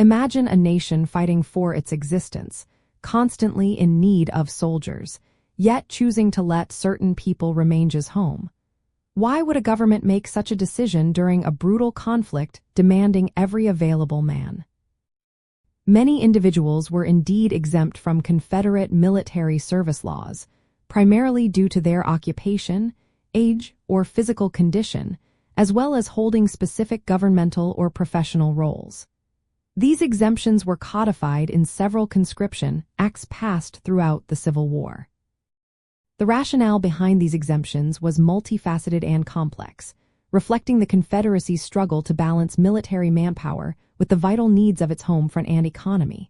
Imagine a nation fighting for its existence, constantly in need of soldiers, yet choosing to let certain people remain just home. Why would a government make such a decision during a brutal conflict demanding every available man? Many individuals were indeed exempt from Confederate military service laws, primarily due to their occupation, age, or physical condition, as well as holding specific governmental or professional roles. These exemptions were codified in several conscription acts passed throughout the Civil War. The rationale behind these exemptions was multifaceted and complex, reflecting the Confederacy's struggle to balance military manpower with the vital needs of its home front and economy.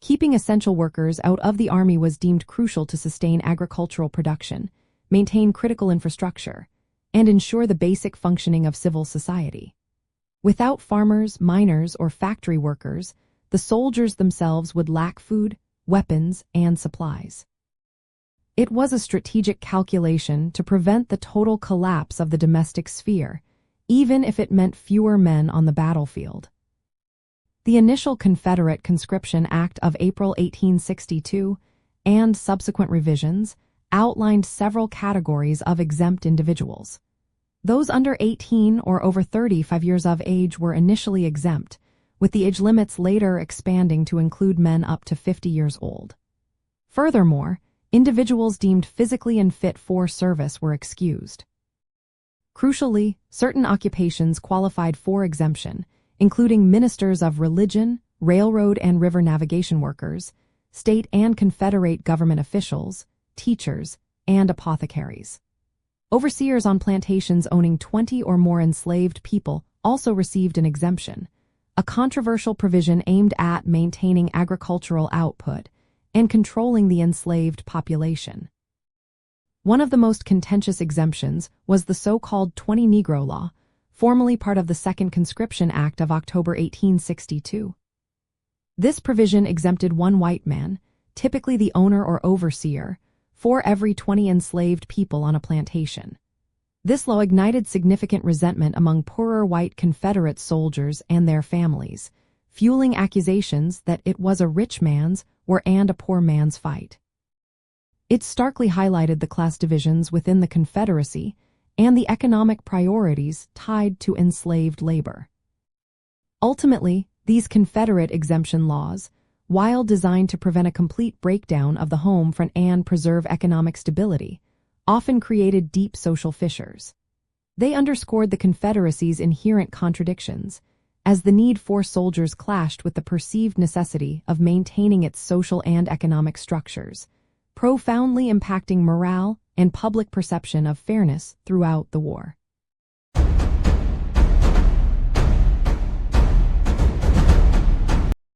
Keeping essential workers out of the Army was deemed crucial to sustain agricultural production, maintain critical infrastructure, and ensure the basic functioning of civil society. Without farmers, miners, or factory workers, the soldiers themselves would lack food, weapons, and supplies. It was a strategic calculation to prevent the total collapse of the domestic sphere, even if it meant fewer men on the battlefield. The initial Confederate Conscription Act of April 1862 and subsequent revisions outlined several categories of exempt individuals. Those under 18 or over 35 years of age were initially exempt, with the age limits later expanding to include men up to 50 years old. Furthermore, individuals deemed physically unfit for service were excused. Crucially, certain occupations qualified for exemption, including ministers of religion, railroad and river navigation workers, state and Confederate government officials, teachers, and apothecaries. Overseers on plantations owning 20 or more enslaved people also received an exemption, a controversial provision aimed at maintaining agricultural output and controlling the enslaved population. One of the most contentious exemptions was the so-called 20 Negro Law, formerly part of the Second Conscription Act of October 1862. This provision exempted one white man, typically the owner or overseer, for every 20 enslaved people on a plantation. This law ignited significant resentment among poorer white Confederate soldiers and their families, fueling accusations that it was a rich man's and a poor man's fight. It starkly highlighted the class divisions within the Confederacy and the economic priorities tied to enslaved labor. Ultimately, these Confederate exemption laws, while designed to prevent a complete breakdown of the home front and preserve economic stability, often created deep social fissures. They underscored the Confederacy's inherent contradictions, as the need for soldiers clashed with the perceived necessity of maintaining its social and economic structures, profoundly impacting morale and public perception of fairness throughout the war.